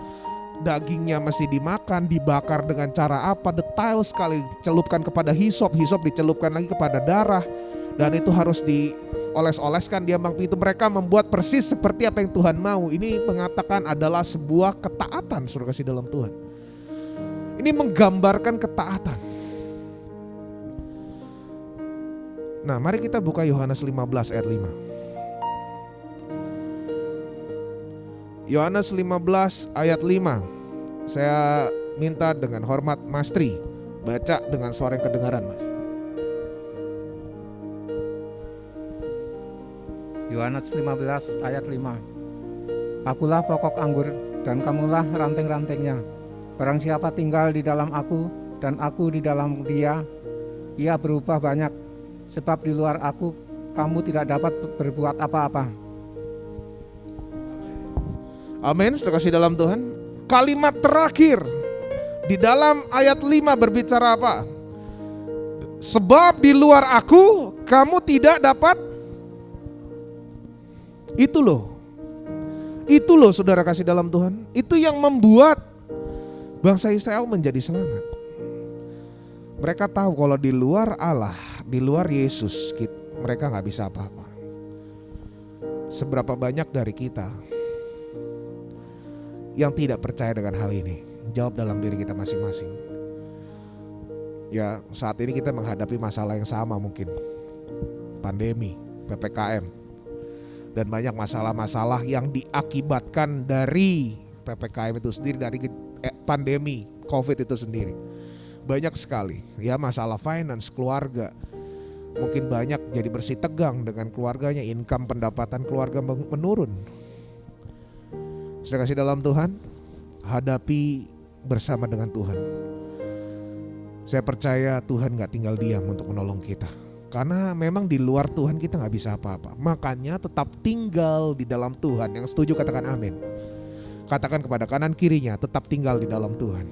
dagingnya mesti dimakan, dibakar dengan cara apa, detail sekali, celupkan kepada hisop, hisop dicelupkan lagi kepada darah. Dan itu harus dioles-oleskan di ambang pintu. Mereka membuat persis seperti apa yang Tuhan mau. Ini mengatakan adalah sebuah ketaatan, saudara kasih dalam Tuhan. Ini menggambarkan ketaatan. Nah, mari kita buka Yohanes 15 ayat 5. Yohanes 15 ayat 5. Saya minta dengan hormat Mas Tri baca dengan suara yang kedengaran, Mas. Yohanes 15 ayat 5. Akulah pokok anggur dan kamulah ranting-rantingnya. Barang siapa tinggal di dalam aku dan aku di dalam dia, ia berubah banyak. Sebab di luar aku kamu tidak dapat berbuat apa-apa. Amin, sudah kasih dalam Tuhan. Kalimat terakhir di dalam ayat 5 berbicara apa? Sebab di luar aku kamu tidak dapat. Itu loh Itu loh saudara kasih dalam Tuhan. Itu yang membuat bangsa Israel menjadi selamat. Mereka tahu kalau di luar Allah, di luar Yesus, mereka gak bisa apa-apa. Seberapa banyak dari kita yang tidak percaya dengan hal ini? Jawab dalam diri kita masing-masing. Ya, saat ini kita menghadapi masalah yang sama mungkin. Pandemi, PPKM, dan banyak masalah-masalah yang diakibatkan dari PPKM itu sendiri, dari pandemi COVID itu sendiri. Banyak sekali, ya, masalah finance, keluarga. Mungkin banyak jadi bersih tegang dengan keluarganya, income pendapatan keluarga menurun. Sudah kasih dalam Tuhan, hadapi bersama dengan Tuhan. Saya percaya Tuhan gak tinggal diam untuk menolong kita. Karena memang di luar Tuhan kita gak bisa apa-apa. Makanya tetap tinggal di dalam Tuhan. Yang setuju katakan amin. Katakan kepada kanan kirinya, tetap tinggal di dalam Tuhan.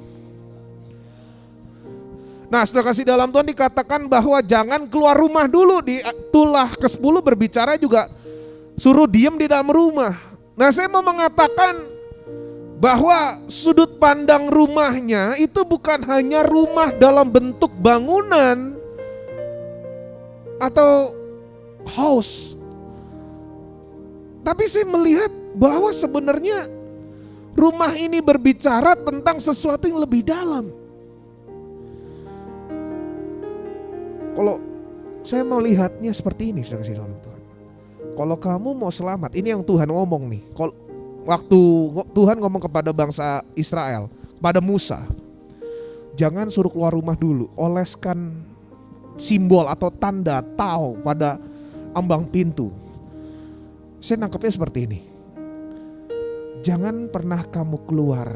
Nah, saudara kasih dalam Tuhan, dikatakan bahwa jangan keluar rumah dulu. Di Tulah ke-10 berbicara juga suruh diam di dalam rumah. Nah, saya mau mengatakan bahwa sudut pandang rumahnya itu bukan hanya rumah dalam bentuk bangunan atau house. Tapi saya melihat bahwa sebenarnya rumah ini berbicara tentang sesuatu yang lebih dalam. Kalau saya mau lihatnya seperti ini, saudara kasih dalam Tuhan. Kalau kamu mau selamat, ini yang Tuhan ngomong nih. Kalau waktu Tuhan ngomong kepada bangsa Israel, kepada Musa, jangan suruh keluar rumah dulu, oleskan simbol atau tanda tau pada ambang pintu. Saya nangkepnya seperti ini. Jangan pernah kamu keluar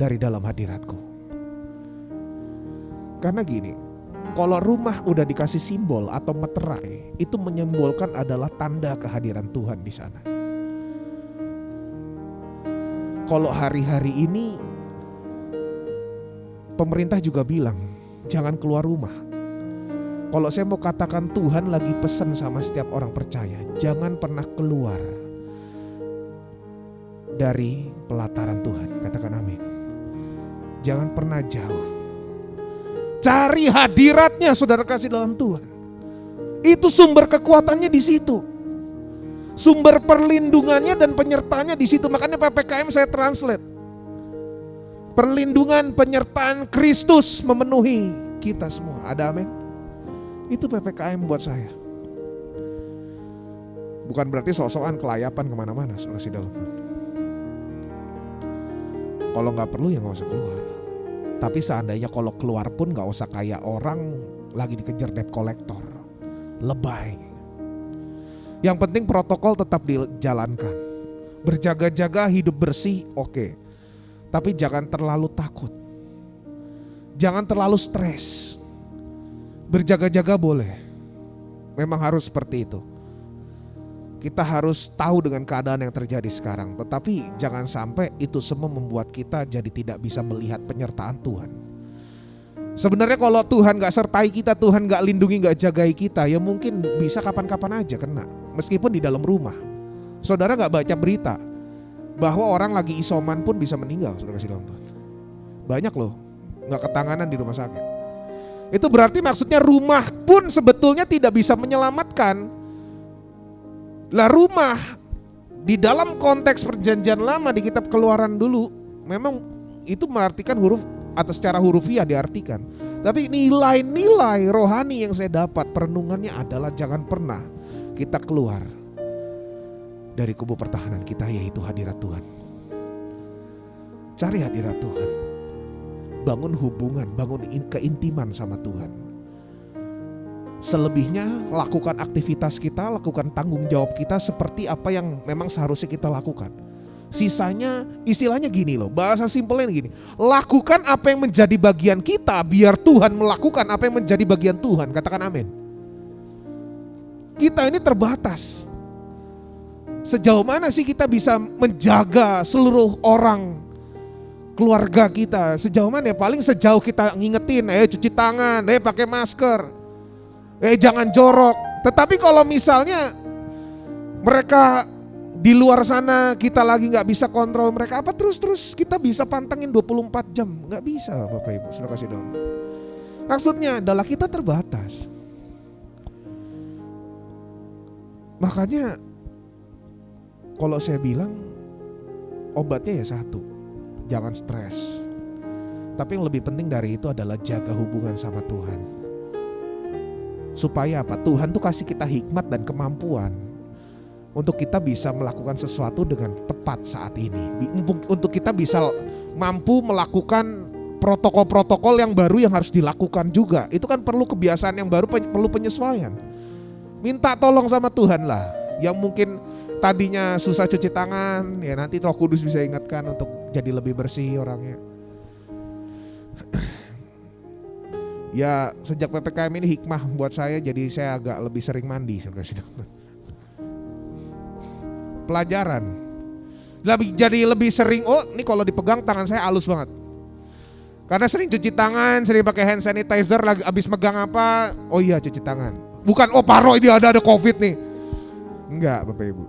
dari dalam hadiratku. Karena gini, kalau rumah udah dikasih simbol atau meterai, itu menyimbolkan adalah tanda kehadiran Tuhan di sana. Kalau hari-hari ini pemerintah juga bilang jangan keluar rumah. Kalau saya mau katakan, Tuhan lagi pesan sama setiap orang percaya, jangan pernah keluar dari pelataran Tuhan. Katakan amin. Jangan pernah jauh. Cari hadiratnya, saudara kasih dalam Tuhan. Itu sumber kekuatannya di situ. Sumber perlindungannya dan penyertaannya di situ. Makanya PPKM saya translate. Perlindungan, penyertaan Kristus memenuhi kita semua. Ada amin? Itu PPKM buat saya. Bukan berarti sok-sokan kelayapan kemana-mana, saudara kasih dalam Tuhan. Kalau gak perlu ya gak usah keluar. Tapi seandainya kalau keluar pun gak usah kayak orang lagi dikejar debt collector. Lebay. Yang penting protokol tetap dijalankan. Berjaga-jaga, hidup bersih, oke. Tapi jangan terlalu takut. Jangan terlalu stres. Berjaga-jaga boleh. Memang harus seperti itu. Kita harus tahu dengan keadaan yang terjadi sekarang. Tetapi jangan sampai itu semua membuat kita jadi tidak bisa melihat penyertaan Tuhan. Sebenarnya kalau Tuhan gak sertai kita, Tuhan gak lindungi, gak jagai kita, ya mungkin bisa kapan-kapan aja kena. Meskipun di dalam rumah. Saudara gak baca berita bahwa orang lagi isoman pun bisa meninggal, saudara kasih dalam Tuhan. Banyak loh gak ketanganan di rumah sakit. Itu berarti maksudnya rumah pun sebetulnya tidak bisa menyelamatkan. Lah rumah di dalam konteks perjanjian lama di kitab Keluaran dulu memang itu mengartikan huruf atau secara hurufiah diartikan. Tapi nilai-nilai rohani yang saya dapat perenungannya adalah jangan pernah kita keluar dari kubu pertahanan kita, yaitu hadirat Tuhan. Cari hadirat Tuhan. Bangun hubungan, bangun keintiman sama Tuhan. Selebihnya lakukan aktivitas kita, lakukan tanggung jawab kita seperti apa yang memang seharusnya kita lakukan. Sisanya istilahnya gini loh, bahasa simpelnya gini. Lakukan apa yang menjadi bagian kita, biar Tuhan melakukan apa yang menjadi bagian Tuhan. Katakan amin. Kita ini terbatas. Sejauh mana sih kita bisa menjaga seluruh orang keluarga kita? Sejauh mana ya? Paling sejauh kita ngingetin, cuci tangan, pakai masker, jangan jorok. Tetapi kalau misalnya mereka di luar sana kita lagi gak bisa kontrol mereka, apa terus kita bisa pantengin 24 jam? Gak bisa Bapak Ibu, sudah kasih dong. Maksudnya adalah kita terbatas. Makanya kalau saya bilang obatnya ya satu, jangan stres. Tapi yang lebih penting dari itu adalah jaga hubungan sama Tuhan. Supaya apa? Tuhan tuh kasih kita hikmat dan kemampuan untuk kita bisa melakukan sesuatu dengan tepat saat ini. Untuk kita bisa mampu melakukan protokol-protokol yang baru yang harus dilakukan juga. Itu kan perlu kebiasaan yang baru, perlu penyesuaian. Minta tolong sama Tuhan lah. Yang mungkin tadinya susah cuci tangan, ya nanti Roh Kudus bisa ingatkan untuk jadi lebih bersih orangnya. Ya sejak PPKM ini hikmah buat saya, jadi saya agak lebih sering mandi. Pelajaran. Jadi lebih sering, oh ini kalau dipegang tangan saya halus banget. Karena sering cuci tangan, sering pakai hand sanitizer, lagi abis megang apa, oh iya cuci tangan. Bukan oh parno ini ada COVID nih. Enggak Bapak Ibu.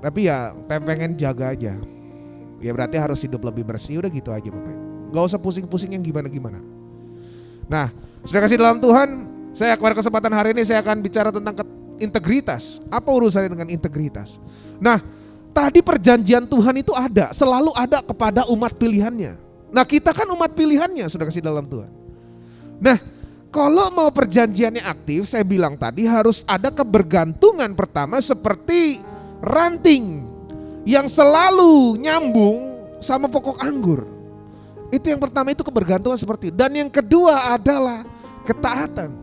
Tapi ya pengen jaga aja. Ya berarti harus hidup lebih bersih, udah gitu aja Bapak Ibu. Gak usah pusing-pusing yang gimana-gimana. Nah, sudah kasih dalam Tuhan, saya pada kesempatan hari ini saya akan bicara tentang integritas. Apa urusannya dengan integritas? Nah, tadi perjanjian Tuhan itu ada, selalu ada kepada umat pilihannya. Nah, kita kan umat pilihannya, sudah kasih dalam Tuhan. Nah, kalau mau perjanjiannya aktif, saya bilang tadi harus ada kebergantungan pertama seperti ranting yang selalu nyambung sama pokok anggur. Itu yang pertama, itu kebergantungan seperti itu. Dan yang kedua adalah ketaatan.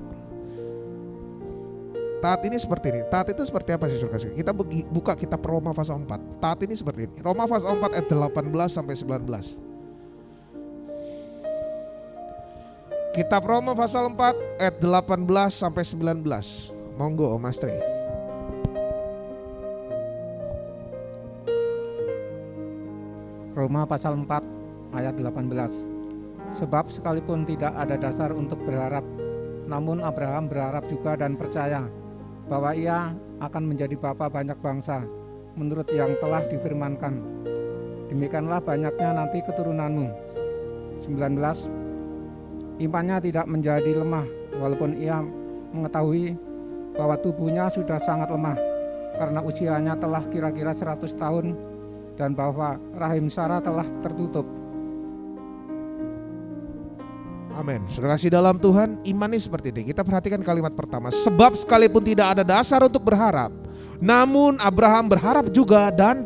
Taat ini seperti ini. Taat itu seperti apa sih saudara? Kita buka kitab Roma pasal 4. Taat ini seperti ini. Roma pasal 4 ayat 18 sampai 19. Kitab Roma pasal 4 ayat 18 sampai 19. Monggo Om Astri. Roma pasal 4 ayat 18. Sebab sekalipun tidak ada dasar untuk berharap, namun Abraham berharap juga dan percaya bahwa ia akan menjadi bapa banyak bangsa menurut yang telah difirmankan. Demikianlah banyaknya nanti keturunanmu. 19. Imannya tidak menjadi lemah walaupun ia mengetahui bahwa tubuhnya sudah sangat lemah karena usianya telah kira-kira 100 tahun dan bahwa rahim Sarah telah tertutup. Amin. Saudara kasih dalam Tuhan, iman ini seperti ini. Kita perhatikan kalimat pertama. Sebab sekalipun tidak ada dasar untuk berharap, namun Abraham berharap juga dan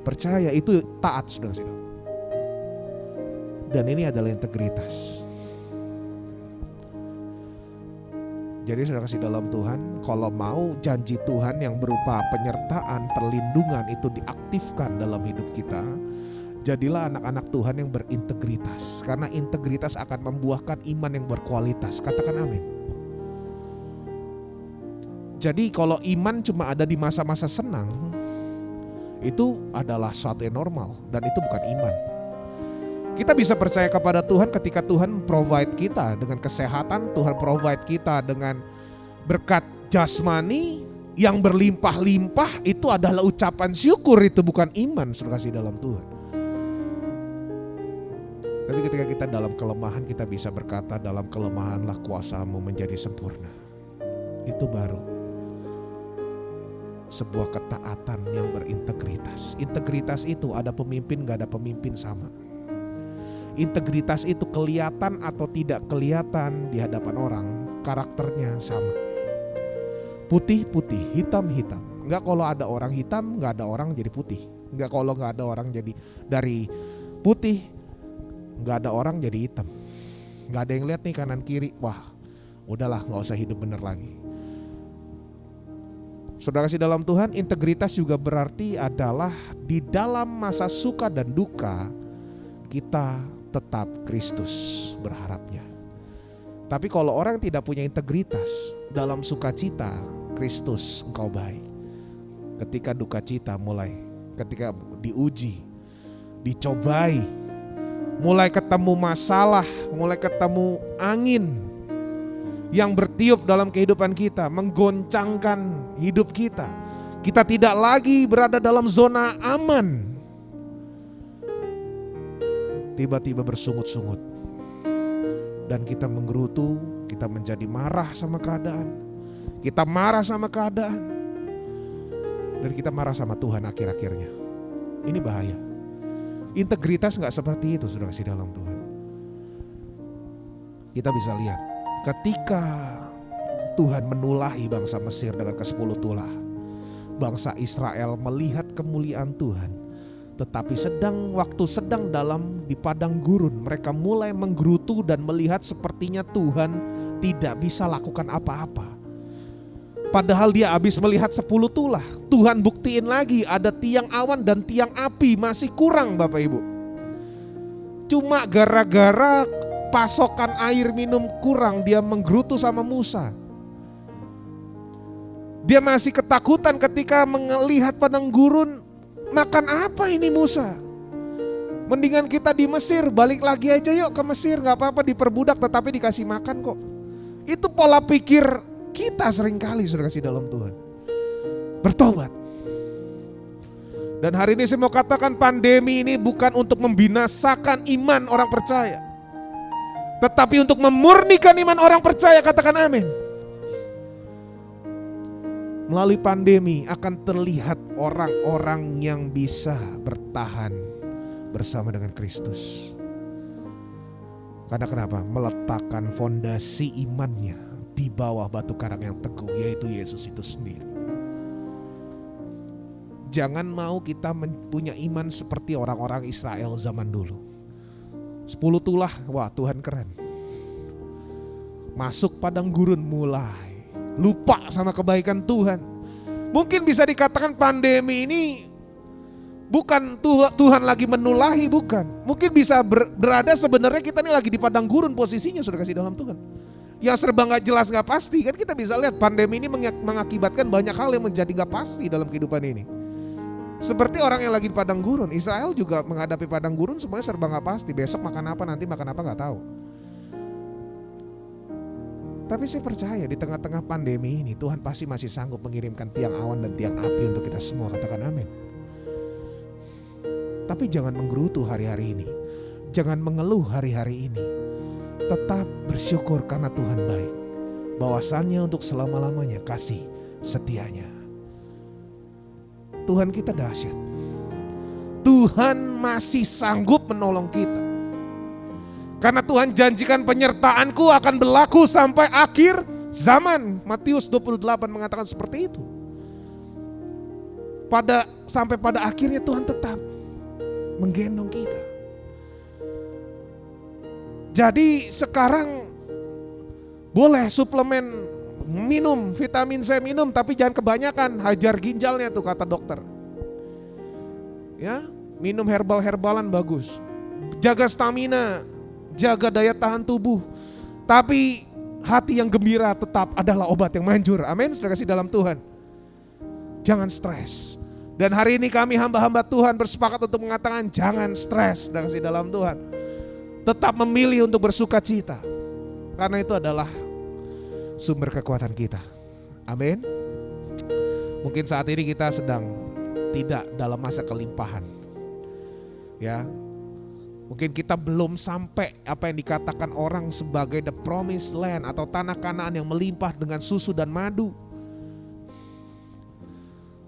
percaya. Itu taat, saudara kasih dalam. Dan ini adalah integritas. Jadi saudara kasih dalam Tuhan, kalau mau janji Tuhan yang berupa penyertaan, perlindungan itu diaktifkan dalam hidup kita, jadilah anak-anak Tuhan yang berintegritas. Karena integritas akan membuahkan iman yang berkualitas. Katakan amin. Jadi kalau iman cuma ada di masa-masa senang, itu adalah suatu yang normal dan itu bukan iman. Kita bisa percaya kepada Tuhan ketika Tuhan provide kita dengan kesehatan, Tuhan provide kita dengan berkat jasmani yang berlimpah-limpah, itu adalah ucapan syukur, itu bukan iman, saudara kasih dalam Tuhan. Tapi ketika kita dalam kelemahan, kita bisa berkata dalam kelemahanlah kuasamu menjadi sempurna. Itu baru sebuah ketaatan yang berintegritas. Integritas itu ada pemimpin, gak ada pemimpin sama. Integritas itu kelihatan atau tidak kelihatan di hadapan orang, karakternya sama. Putih-putih, hitam-hitam. Enggak kalau ada orang hitam, enggak ada orang jadi putih. Enggak kalau enggak ada orang jadi dari putih, enggak ada orang jadi hitam. Enggak ada yang lihat nih kanan kiri, wah udahlah enggak usah hidup bener lagi. Saudara kasih dalam Tuhan, integritas juga berarti adalah di dalam masa suka dan duka kita tetap Kristus berharapnya. Tapi kalau orang yang tidak punya integritas, dalam sukacita Kristus engkau baik. Ketika duka cita mulai, ketika diuji, dicobai, mulai ketemu masalah, mulai ketemu angin yang bertiup dalam kehidupan kita, menggoncangkan hidup kita. Kita tidak lagi berada dalam zona aman. Tiba-tiba bersungut-sungut. Dan kita menggerutu, kita menjadi marah sama keadaan. Kita marah sama keadaan. Dan kita marah sama Tuhan akhir-akhirnya. Ini bahaya. Integritas gak seperti itu, saudara kasih dalam Tuhan. Kita bisa lihat, ketika Tuhan menulahi bangsa Mesir dengan ke-10 tulah, bangsa Israel melihat kemuliaan Tuhan. Tetapi waktu sedang dalam di padang gurun, mereka mulai menggerutu dan melihat sepertinya Tuhan tidak bisa lakukan apa-apa. Padahal dia habis melihat 10 tulah. Tuhan buktiin lagi ada tiang awan dan tiang api masih kurang, Bapak Ibu. Cuma gara-gara pasokan air minum kurang, dia menggerutu sama Musa. Dia masih ketakutan ketika melihat padang gurun. Makan apa ini Musa? Mendingan kita di Mesir, balik lagi aja yuk ke Mesir. Gak apa-apa diperbudak tetapi dikasih makan kok. Itu pola pikir kita seringkali, saudara kasih dalam Tuhan. Bertobat. Dan hari ini saya mau katakan, pandemi ini bukan untuk membinasakan iman orang percaya, tetapi untuk memurnikan iman orang percaya. Katakan amin. Melalui pandemi akan terlihat orang-orang yang bisa bertahan bersama dengan Kristus. Karena kenapa? Meletakkan fondasi imannya di bawah batu karang yang teguh, yaitu Yesus itu sendiri. Jangan mau kita punya iman seperti orang-orang Israel zaman dulu. 10 tulah, wah Tuhan keren. Masuk padang gurun mulai lupa sama kebaikan Tuhan. Mungkin bisa dikatakan pandemi ini bukan Tuhan lagi menulahi, bukan. Mungkin bisa berada sebenarnya kita ini lagi di padang gurun posisinya, sudah kasih dalam Tuhan. Yang serba gak jelas, gak pasti. Kan kita bisa lihat pandemi ini mengakibatkan banyak hal yang menjadi gak pasti dalam kehidupan ini. Seperti orang yang lagi di padang gurun. Israel juga menghadapi padang gurun, semuanya serba gak pasti. Besok makan apa, nanti makan apa gak tahu. Tapi saya percaya di tengah-tengah pandemi ini Tuhan pasti masih sanggup mengirimkan tiang awan dan tiang api untuk kita semua. Katakan amin. Tapi jangan menggerutu hari-hari ini. Jangan mengeluh hari-hari ini. Tetap bersyukur karena Tuhan baik. Bahwasannya untuk selama-lamanya kasih setianya. Tuhan kita dahsyat. Tuhan masih sanggup menolong kita. Karena Tuhan janjikan penyertaanku akan berlaku sampai akhir zaman. Matius 28 mengatakan seperti itu. Sampai pada akhirnya Tuhan tetap menggendong kita. Jadi sekarang boleh suplemen minum, vitamin C minum, tapi jangan kebanyakan, hajar ginjalnya tuh kata dokter. Ya, minum herbal-herbalan bagus. Jaga stamina, jaga daya tahan tubuh. Tapi hati yang gembira tetap adalah obat yang manjur. Amin, sudah kasih dalam Tuhan. Jangan stres. Dan hari ini kami hamba-hamba Tuhan bersepakat untuk mengatakan jangan stres, sudah kasih dalam Tuhan. Tetap memilih untuk bersuka cita. Karena itu adalah sumber kekuatan kita. Amin. Mungkin saat ini kita sedang tidak dalam masa kelimpahan. Ya. Mungkin kita belum sampai apa yang dikatakan orang sebagai the promised land atau tanah Kanaan yang melimpah dengan susu dan madu.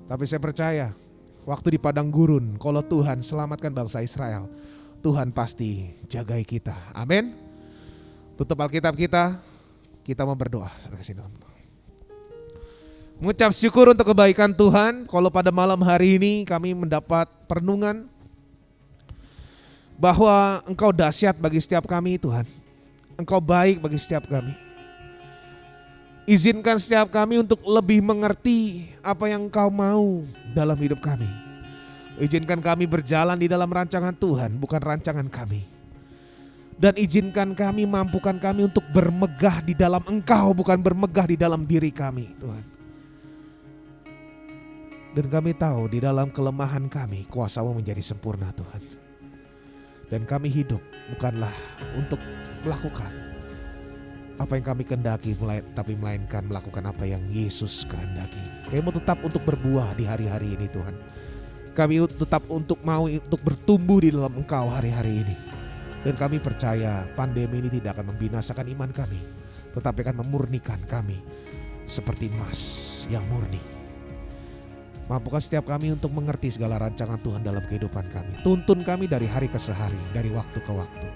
Tapi saya percaya waktu di padang gurun, kalau Tuhan selamatkan bangsa Israel, Tuhan pasti jagai kita. Amin. Tutup Alkitab kita mau berdoa. Mengucap syukur untuk kebaikan Tuhan. Kalau pada malam hari ini kami mendapat perenungan bahwa Engkau dahsyat bagi setiap kami Tuhan. Engkau baik bagi setiap kami. Izinkan setiap kami untuk lebih mengerti apa yang Engkau mau dalam hidup kami. Izinkan kami berjalan di dalam rancangan Tuhan, bukan rancangan kami. Dan izinkan kami, mampukan kami untuk bermegah di dalam Engkau, bukan bermegah di dalam diri kami Tuhan. Dan kami tahu di dalam kelemahan kami, kuasa-Mu menjadi sempurna Tuhan. Dan kami hidup bukanlah untuk melakukan, apa yang kami kehendaki, tapi melainkan melakukan apa yang Yesus kehendaki. Kami mau tetap untuk berbuah di hari-hari ini Tuhan. Kami tetap mau untuk bertumbuh di dalam Engkau hari-hari ini. Dan kami percaya pandemi ini tidak akan membinasakan iman kami, tetapi akan memurnikan kami seperti emas yang murni. Mampukan setiap kami untuk mengerti segala rancangan Tuhan dalam kehidupan kami. Tuntun kami dari hari ke hari, dari waktu ke waktu.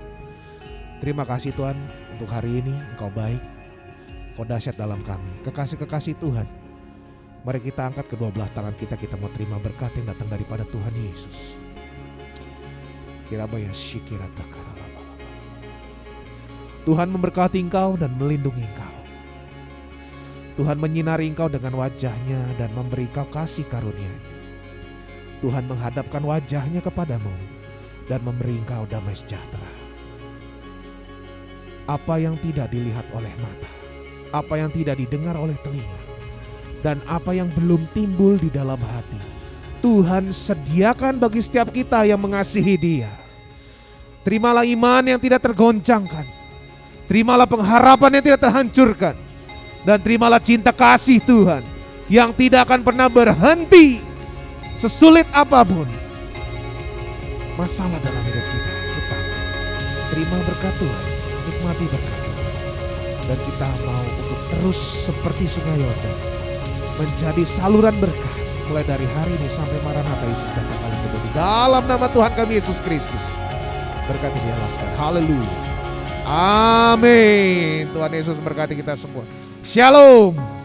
Terima kasih Tuhan untuk hari ini. Engkau baik, Engkau dahsyat dalam kami. Kekasih-kekasih Tuhan, mari kita angkat kedua belah tangan kita mau terima berkat yang datang daripada Tuhan Yesus. Kirabaya syikira takaralaba. Tuhan memberkati engkau dan melindungi engkau. Tuhan menyinari engkau dengan wajahnya dan memberi engkau kasih karunia-Nya. Tuhan menghadapkan wajahnya kepadamu dan memberi engkau damai sejahtera. Apa yang tidak dilihat oleh mata, apa yang tidak didengar oleh telinga, dan apa yang belum timbul di dalam hati, Tuhan sediakan bagi setiap kita yang mengasihi Dia. Terimalah iman yang tidak tergoncangkan, terimalah pengharapan yang tidak terhancurkan, dan terimalah cinta kasih Tuhan yang tidak akan pernah berhenti sesulit apapun masalah dalam hidup kita. Tetap terima berkat Tuhan, nikmati berkat Tuhan, dan kita mau untuk terus seperti sungai Yordan menjadi saluran berkat mulai dari hari ini sampai Maranatha Yesus datang kali kedua. Di dalam nama Tuhan kami Yesus Kristus, berkati dialaskan. Haleluya. Amin. Tuhan Yesus memberkati kita semua. Shalom.